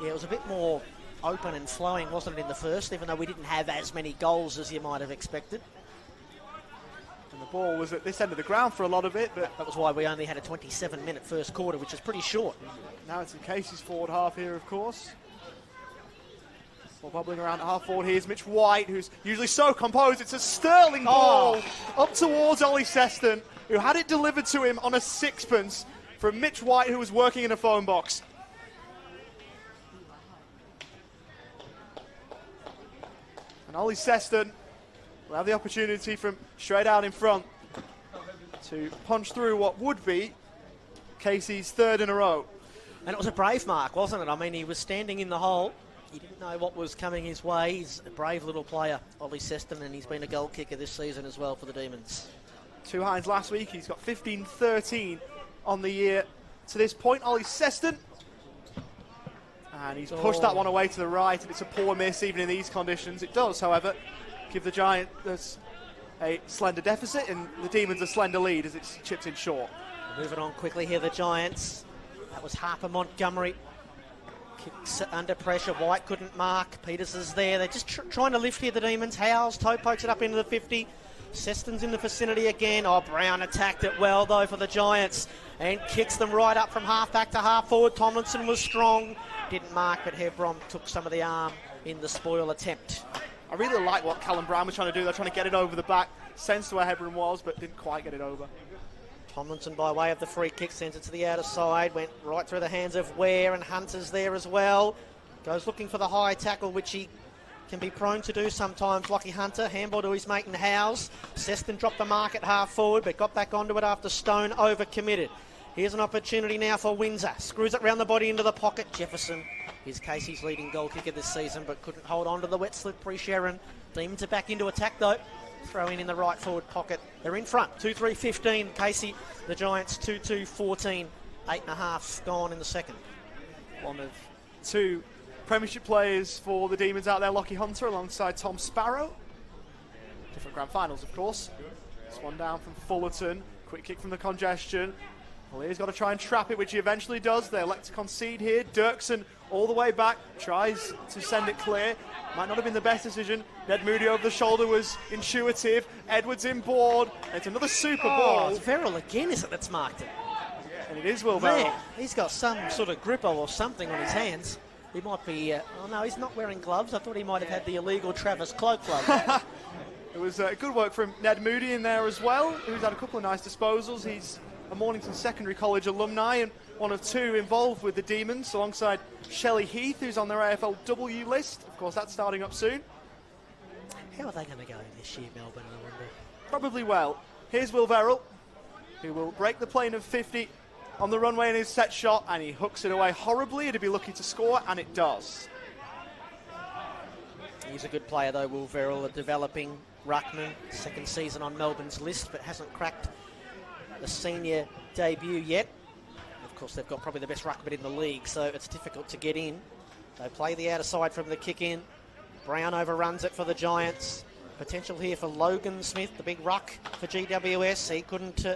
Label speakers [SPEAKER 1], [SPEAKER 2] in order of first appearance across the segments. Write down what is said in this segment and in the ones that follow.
[SPEAKER 1] Yeah, it was a bit more open and flowing, wasn't it, in the first, even though we didn't have as many goals as you might have expected.
[SPEAKER 2] And the ball was at this end of the ground for a lot of it, but
[SPEAKER 1] that was why we only had a 27-minute first quarter, which is pretty short.
[SPEAKER 2] Now it's in Casey's forward half here, of course. Well, bubbling around at half forward, here's Mitch White, who's usually so composed. It's a sterling ball up towards Ollie Seston, who had it delivered to him on a sixpence from Mitch White, who was working in a phone box. And Ollie Seston will have the opportunity from straight out in front to punch through what would be Casey's third in a row.
[SPEAKER 1] And it was a brave mark, wasn't it? I mean, he was standing in the hole. He didn't know what was coming his way. He's a brave little player, Ollie Seston, and he's been a goal kicker this season as well for the Demons. 2
[SPEAKER 2] hinds last week. He's got 15-13 on the year to this point. Ollie Seston. And he's pushed that one away to the right, and it's a poor miss even in these conditions. It does, however, give the Giants a slender deficit, and the Demons a slender lead as it's chipped in short.
[SPEAKER 1] Moving on quickly here, the Giants. That was Harper Montgomery. Kicks under pressure. White couldn't mark. Peters is there. They're just trying to lift here, the Demons. Howes toe pokes it up into the 50. Seston's in the vicinity again. Oh, Brown attacked it well, though, for the Giants and kicks them right up from half back to half forward. Tomlinson was strong. Didn't mark, but Hebron took some of the arm in the spoil attempt.
[SPEAKER 2] I really like what Callum Brown was trying to do. They're trying to get it over the back. Sense to where Hebron was, but didn't quite get it over.
[SPEAKER 1] Tomlinson, by way of the free kick, sends it to the outer side. Went right through the hands of Ware, and Hunter's there as well. Goes looking for the high tackle, which he can be prone to do sometimes. Lockie Hunter, handball to his mate in Howes. Seston dropped the mark at half forward, but got back onto it after Stone overcommitted. Here's an opportunity now for Windsor. Screws it round the body into the pocket. Jefferson is Casey's leading goal kicker this season, but couldn't hold on to the wet slippery Sharon. Demons are back into attack, though. Throw in the right forward pocket. They're in front. 2-3-15. Casey, the Giants 2-2-14. 8.5 gone in the second.
[SPEAKER 2] One of two Premiership players for the Demons out there. Lockie Hunter alongside Tom Sparrow. Different grand finals, of course. This one down from Fullerton. Quick kick from the congestion. Well, he's got to try and trap it, which he eventually does. They elect to concede here. Dirksen all the way back, tries to send it clear. Might not have been the best decision. Ned Moody over the shoulder was intuitive. Edwards inboard. It's another super ball.
[SPEAKER 1] It's Verrill again, is it, that's marked it?
[SPEAKER 2] And it is Will Verrill.
[SPEAKER 1] He's got some sort of gripper or something on his hands. He might be... oh, no, he's not wearing gloves. I thought he might have had the illegal Travis Cloak glove.
[SPEAKER 2] It was good work from Ned Moody in there as well, who's had a couple of nice disposals. He's a Mornington Secondary College alumni and one of two involved with the Demons, alongside Shelley Heath, who's on their AFLW list. Of course, that's starting up soon.
[SPEAKER 1] How are they going to go this year, Melbourne, I wonder?
[SPEAKER 2] Probably well. Here's Will Verrill, who will break the plane of 50 on the runway in his set shot, and he hooks it away horribly. It'd be lucky to score, and it does.
[SPEAKER 1] He's a good player, though, Will Verrill, a developing ruckman. Second season on Melbourne's list, but hasn't cracked the senior debut yet. Of course, they've got probably the best ruckman in the league, so it's difficult to get in. They play the outer side from the kick in. Brown overruns it for the Giants. Potential here for Logan Smith, the big ruck for GWS. He couldn't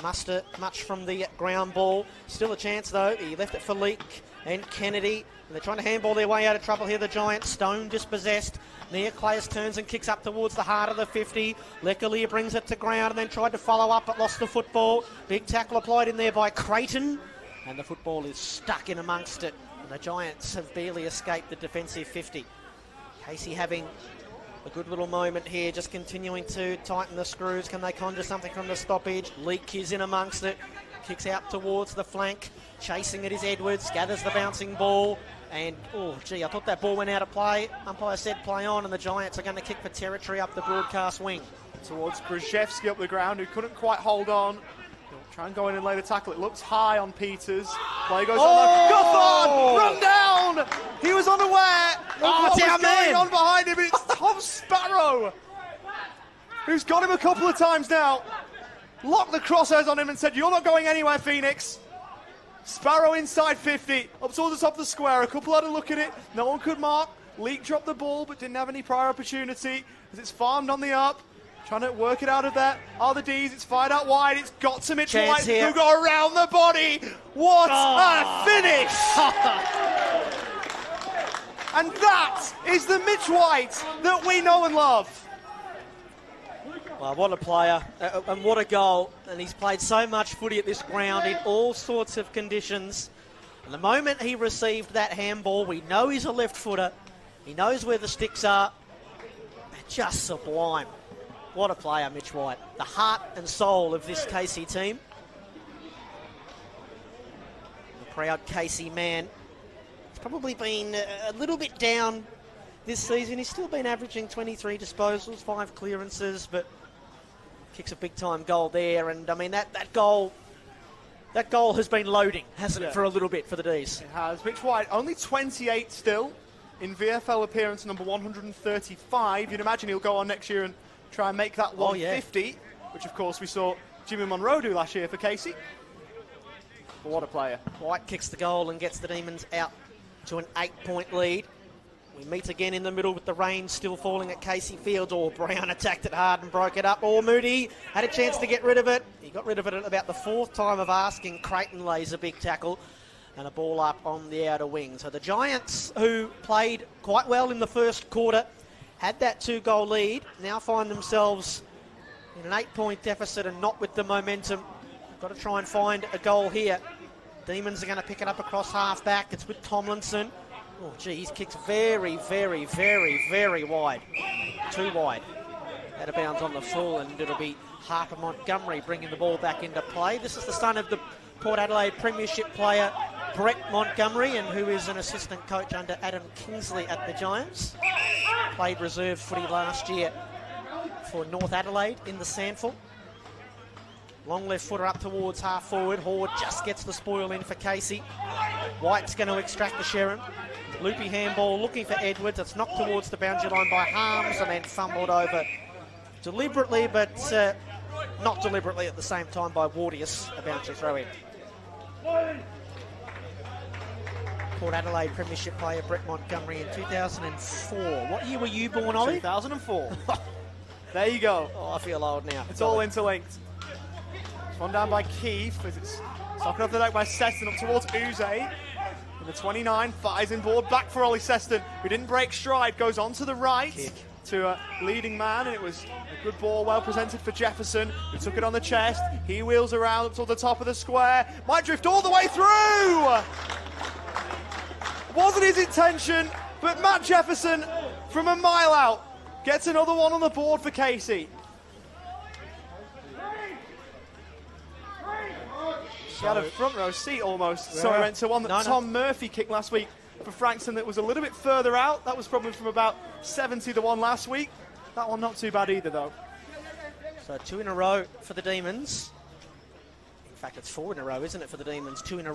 [SPEAKER 1] muster much from the ground ball. Still a chance, though. He left it for Leake and Kennedy. And they're trying to handball their way out of trouble here, the Giants. Stone dispossessed. Neoclaus turns and kicks up towards the heart of the 50. Lecalier brings it to ground and then tried to follow up but lost the football. Big tackle applied in there by Creighton. And the football is stuck in amongst it. And the Giants have barely escaped the defensive 50. Casey having a good little moment here, just continuing to tighten the screws. Can they conjure something from the stoppage? Leake is in amongst it. Kicks out towards the flank. Chasing it is Edwards. Gathers the bouncing ball. And, oh, gee, I thought that ball went out of play. Umpire said play on, and the Giants are going to kick for territory up the broadcast wing.
[SPEAKER 2] Towards Grzyzewski up the ground, who couldn't quite hold on. He'll try and go in and lay the tackle. It looks high on Peters. Play goes on. Guthard! Run down! He was unaware. What was going on behind him? It's Tom Sparrow, who's got him a couple of times now. Locked the crosshairs on him and said, "You're not going anywhere, Phoenix." Sparrow inside 50, up towards the top of the square. A couple had a look at it. No one could mark. Leake dropped the ball, but didn't have any prior opportunity as it's farmed on the up. Trying to work it out of that. Are the D's. It's fired out wide. It's got to Mitch White, who got around the body. What a finish! And that is the Mitch White that we know and love.
[SPEAKER 1] Well, what a player, and what a goal. And he's played so much footy at this ground in all sorts of conditions. And the moment he received that handball, we know he's a left footer. He knows where the sticks are. They're just sublime. What a player, Mitch White. The heart and soul of this Casey team. The proud Casey man. He's probably been a little bit down this season. He's still been averaging 23 disposals, 5 clearances, but kicks a big-time goal there. And, I mean, that goal has been loading, hasn't it, for a little bit for the D's?
[SPEAKER 2] It has. Mitch White, only 28 still in VFL appearance number 135. You'd imagine he'll go on next year and try and make that 150, which, of course, we saw Jimmy Monroe do last year for Casey. But what a player.
[SPEAKER 1] White kicks the goal and gets the Demons out to an 8-point lead. We meet again in the middle with the rain still falling at Casey Field. Or Brown attacked it hard and broke it up. Or Moody had a chance to get rid of it. He got rid of it at about the 4th time of asking. Creighton lays a big tackle and a ball up on the outer wing. So the Giants, who played quite well in the first quarter, had that 2-goal lead, now find themselves in an 8-point deficit and not with the momentum. Got to try and find a goal here. Demons are going to pick it up across half-back. It's with Tomlinson. Oh, gee, his kick's very, very, very, very wide. Too wide. Out of bounds on the full, and it'll be Harper Montgomery bringing the ball back into play. This is the son of the Port Adelaide Premiership player, Brett Montgomery, and who is an assistant coach under Adam Kingsley at the Giants. Played reserve footy last year for North Adelaide in the Sandful. Long left footer up towards half forward. Horde just gets the spoil in for Casey. White's going to extract the Sherrin. Loopy handball looking for Edwards. It's knocked towards the boundary line by Harms and then fumbled over deliberately, but not deliberately at the same time by Wardius. A boundary throw in. Port Adelaide Premiership player Brett Montgomery in 2004. What year were you born, Ollie?
[SPEAKER 2] 2004. There you go.
[SPEAKER 1] Oh, I feel old now.
[SPEAKER 2] It's all interlinked. It's one down by Keefe as it's knocked off the deck by Seston up towards Uze. And the 29 fires in board back for Ollie Seston, who didn't break stride, goes on to the right to a leading man, and it was a good ball, well presented for Jefferson, who took it on the chest. He wheels around up to the top of the square, might drift all the way through. Wasn't his intention, but Matt Jefferson from a mile out gets another one on the board for Casey. He had a front row seat almost. So I went to one that Tom Murphy kicked last week for Frankston that was a little bit further out. That was probably from about 70, the one last week. That one not too bad either, though.
[SPEAKER 1] So 2 in a row for the Demons. In fact, it's 4 in a row, isn't it, for the Demons? 2 in a row.